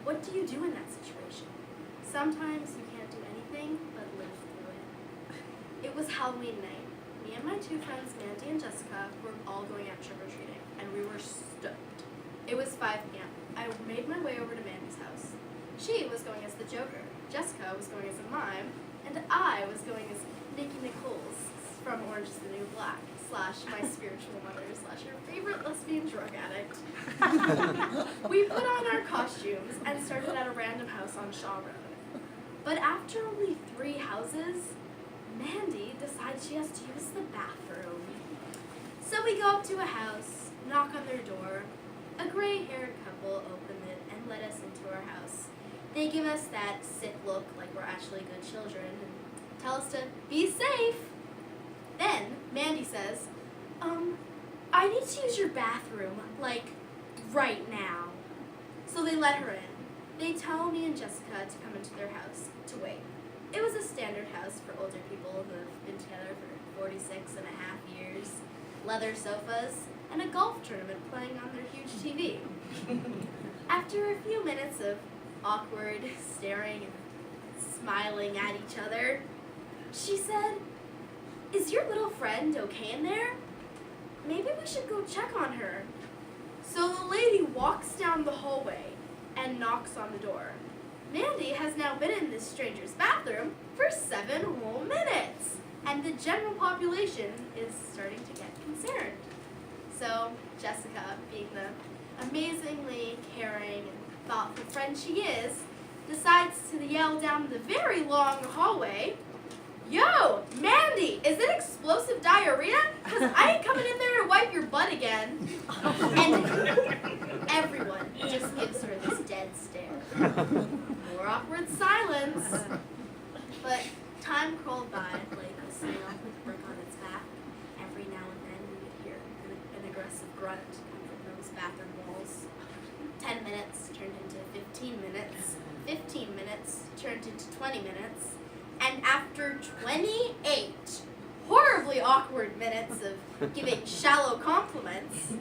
What do you do in that situation? Sometimes you can't do anything but live through it. It was Halloween night. Me and my two friends, Mandy and Jessica, were all going out trick-or-treating, and we were stoked. It was 5 p.m. I made my way over to Mandy's house. She was going as the Joker, Jessica was going as a mime, and I was going as Nikki Nichols from Orange is the New Black, / my spiritual mother, / her favorite lesbian drug addict. We put on our costumes and started at a random house on Shaw Road. But after only 3 houses, Mandy decides she has to use the bathroom. So we go up to a house, knock on their door. A gray-haired couple open it and let us into our house. They give us that sick look like we're actually good children and tell us to be safe. Then Mandy says, I need to use your bathroom, like, right now. So they let her in. They tell me and Jessica to come into their house to wait. It was a standard house for older people who have been together for 46.5 years, leather sofas, and a golf tournament playing on their huge TV. After a few minutes of awkward staring and smiling at each other, she said, "Is your little friend okay in there? Maybe we should go check on her." So the lady walks down the hallway and knocks on the door. Mandy has now been in this stranger's bathroom for 7 whole minutes, and the general population is starting to get concerned. So Jessica, being the amazingly caring and thoughtful friend she is, decides to yell down the very long hallway, "Yo, Mandy, is it explosive diarrhea? Because I ain't coming in there to wipe your butt again." And everyone just gives her this dead stare. More awkward silence. But time crawled by like a snail with a brick on its back. Every now and then we would hear an aggressive grunt come from those bathroom walls. 10 minutes turned into 15 minutes. 15 minutes turned into 20 minutes. And after 28 horribly awkward minutes of giving shallow compliments,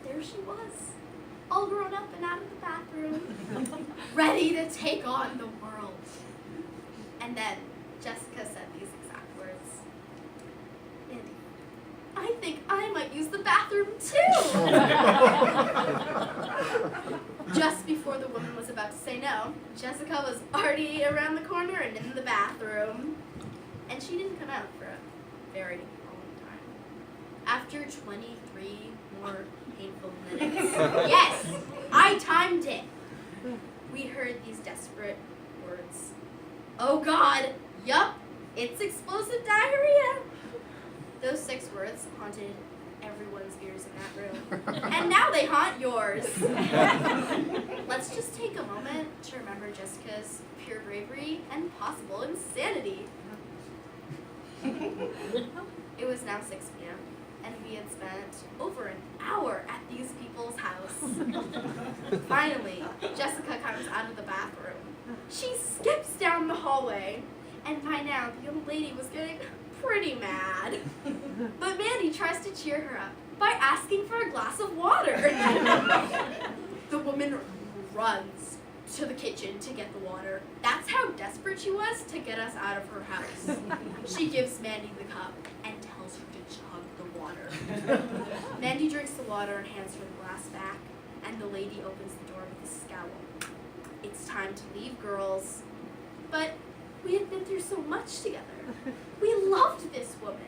there she was, all grown up and out of the bathroom, ready to take on the world. And then Jessica said these exact words, "Andy, I think I might use the bathroom too." Just before the woman was about to say no, Jessica was already around the corner and in the bathroom. And she didn't come out for a very long time. After 23 more painful minutes, yes, I timed it, we heard these desperate words. "Oh God, yup, it's explosive diarrhea." Those 6 words haunted everyone's ears in that room. And now they haunt yours. Let's just take a moment to remember Jessica's pure bravery and possible insanity. It was now 6 p.m. and we had spent over an hour at these people's house. Finally, Jessica comes out of the bathroom. She skips down the hallway, and by now the young lady was getting pretty mad. But Mandy tries to cheer her up by asking for a glass of water. The woman runs to the kitchen to get the water. That's how desperate she was to get us out of her house. She gives Mandy the cup and tells her to chug the water. Mandy drinks the water and hands her the glass back, and the lady opens the door with a scowl. It's time to leave, girls. But we had been through so much together. We loved this woman.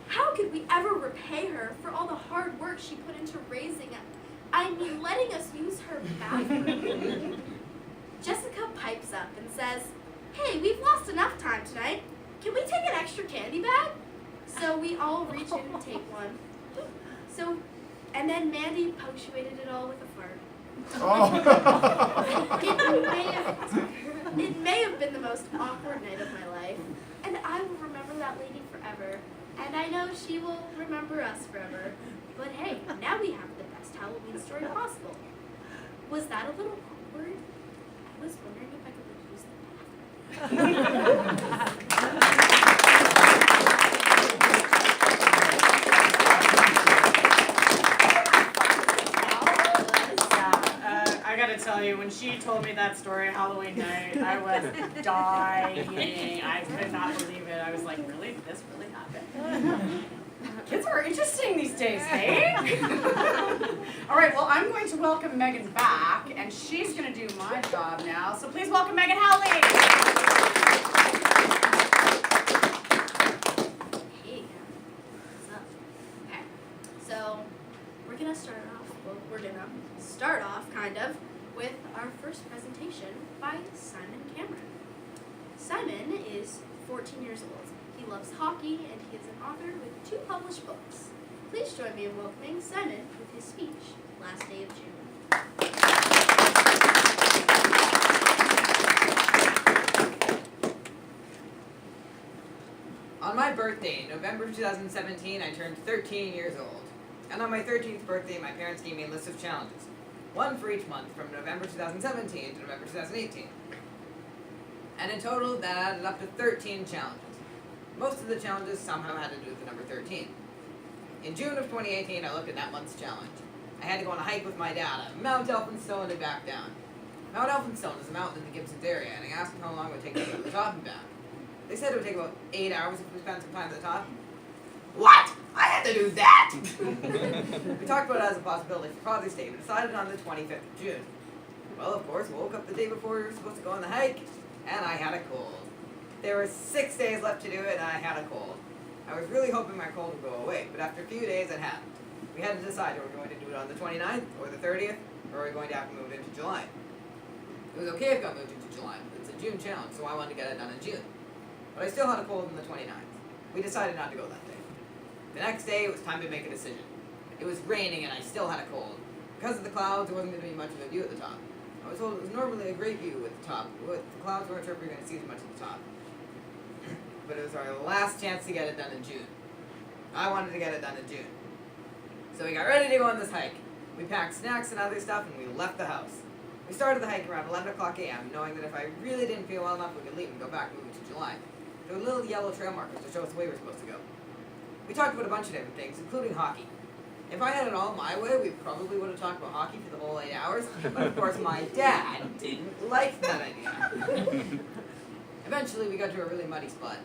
How could we ever repay her for all the hard work she put into raising us? I mean, letting us use her bathroom. Jessica pipes up and says, "Hey, we've lost enough time tonight. Can we take an extra candy bag?" So we all reach in and take one. And then Mandy punctuated it all with a fart. Oh. It may have been the most awkward night of my life, and I will remember that lady forever, and I know she will remember us forever. But hey, now we have the best Halloween story possible. Was that a little awkward? I was wondering if I could use the bathroom. I gotta tell you, when she told me that story Halloween night, I was dying. I could not believe it. I was like, really? This really happened? Kids are interesting these days, hey? All right, well, I'm going to welcome Meaghan back, and she's going to do my job now. So please welcome Meaghan Howley. Hey, what's up? Okay, so we're gonna start off, kind of, with our first presentation by Simon Cameron. Simon is 14 years old. He loves hockey, and he is an author with 2 published books. Please join me in welcoming Simon with his speech, Last Day of June. On my birthday, November 2017, I turned 13 years old. And on my 13th birthday, my parents gave me a list of challenges. One for each month from November 2017 to November 2018. And in total, that added up to 13 challenges. Most of the challenges somehow had to do with the number 13. In June of 2018, I looked at that month's challenge. I had to go on a hike with my dad up Mount Elphinstone and back down. Mount Elphinstone is a mountain in the Gibsons area, and I asked them how long it would take to go to the top and back. They said it would take about 8 hours if we spent some time at the top. What? I had to do that! We talked about it as a possibility for Father's Day, but decided on the 25th of June. Well, of course, woke up the day before we were supposed to go on the hike, and I had a cold. There were 6 days left to do it, and I had a cold. I was really hoping my cold would go away, but after a few days it hadn't. We had to decide, are we going to do it on the 29th, or the 30th, or are we going to have to move it into July? It was okay if it got moved into July, but it's a June challenge, so I wanted to get it done in June. But I still had a cold on the 29th. We decided not to go that day. The next day, it was time to make a decision. It was raining, and I still had a cold. Because of the clouds, there wasn't going to be much of a view at the top. I was told it was normally a great view at the top, but the clouds weren't sure if we were going to see as much at the top. But it was our last chance to get it done in June. I wanted to get it done in June. So we got ready to go on this hike. We packed snacks and other stuff, and we left the house. We started the hike around 11 o'clock a.m., knowing that if I really didn't feel well enough, we could leave and go back and move it to July. There were little yellow trail markers to show us the way we were supposed to go. We talked about a bunch of different things, including hockey. If I had it all my way, we probably would have talked about hockey for the whole 8 hours, but of course my dad didn't like that idea. Eventually we got to a really muddy spot,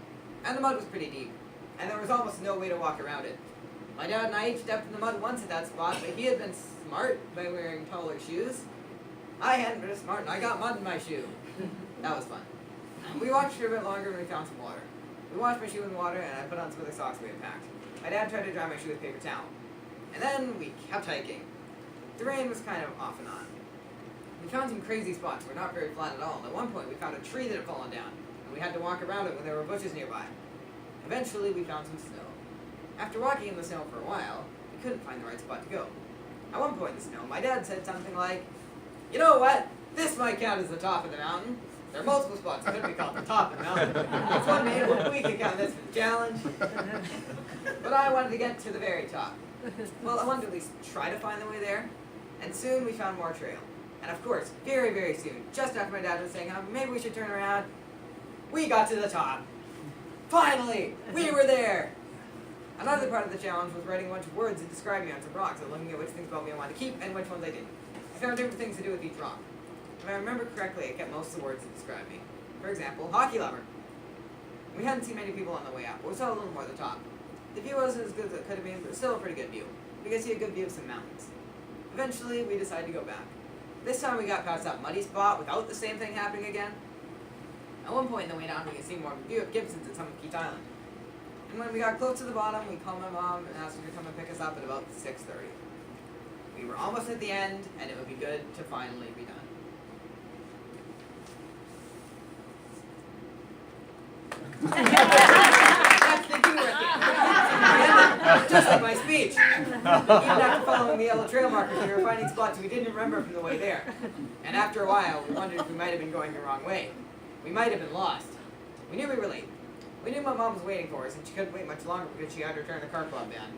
and the mud was pretty deep, and there was almost no way to walk around it. My dad and I each stepped in the mud once at that spot, but he had been smart by wearing taller shoes. I hadn't been smart, and I got mud in my shoe. That was fun. We walked for a bit longer, and we found some water. We washed my shoe in water, and I put on some other socks we had packed. My dad tried to dry my shoe with paper towel. And then we kept hiking. The rain was kind of off and on. We found some crazy spots. We're not very flat at all. And at one point, we found a tree that had fallen down, and we had to walk around it when there were bushes nearby. Eventually, we found some snow. After walking in the snow for a while, we couldn't find the right spot to go. At one point in the snow, my dad said something like, "You know what? This might count as the top of the mountain. There are multiple spots that could be called the top of the mountain. It's one day we could count this for the challenge." But I wanted to get to the very top. Well, I wanted to at least try to find the way there. And soon we found more trail. And of course, very, very soon, just after my dad was saying, maybe we should turn around, we got to the top. Finally, we were there. Another part of the challenge was writing a bunch of words that describe me on some rocks and looking at which things about me I wanted to keep and which ones I didn't. I found different things to do with each rock. If I remember correctly, I kept most of the words that describe me. For example, hockey lover. We hadn't seen many people on the way up, but we saw a little more at the top. The view wasn't as good as it could have been, but still a pretty good view. We could see a good view of some mountains. Eventually, we decided to go back. This time we got past that muddy spot without the same thing happening again. At one point in the way down, we could see more of a view of Gibsons and some of Keith Island. And when we got close to the bottom, we called my mom and asked her to come and pick us up at about 6:30. We were almost at the end, and it would be good to finally be done. That's thinking we're at the end. Just like my speech. Even after following the yellow trail markers, we were finding spots we didn't remember from the way there. And after a while, we wondered if we might have been going the wrong way. We might have been lost. We knew we were late. We knew my mom was waiting for us, and she couldn't wait much longer because she had to return the car club band.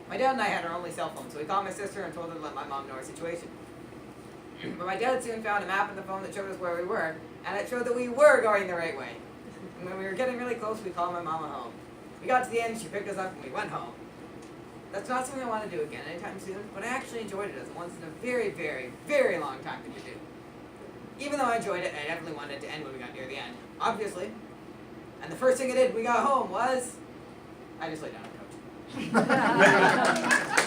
My dad and I had our only cell phone, so we called my sister and told her to let my mom know our situation. But my dad soon found a map on the phone that showed us where we were, and it showed that we were going the right way. And when we were getting really close, we called my mama home. We got to the end, she picked us up, and we went home. That's not something I want to do again anytime soon, but I actually enjoyed it as once in a very, very, very long time to do. Even though I enjoyed it, I definitely wanted it to end when we got near the end, obviously. And the first thing I did when we got home was, I just laid down on the couch.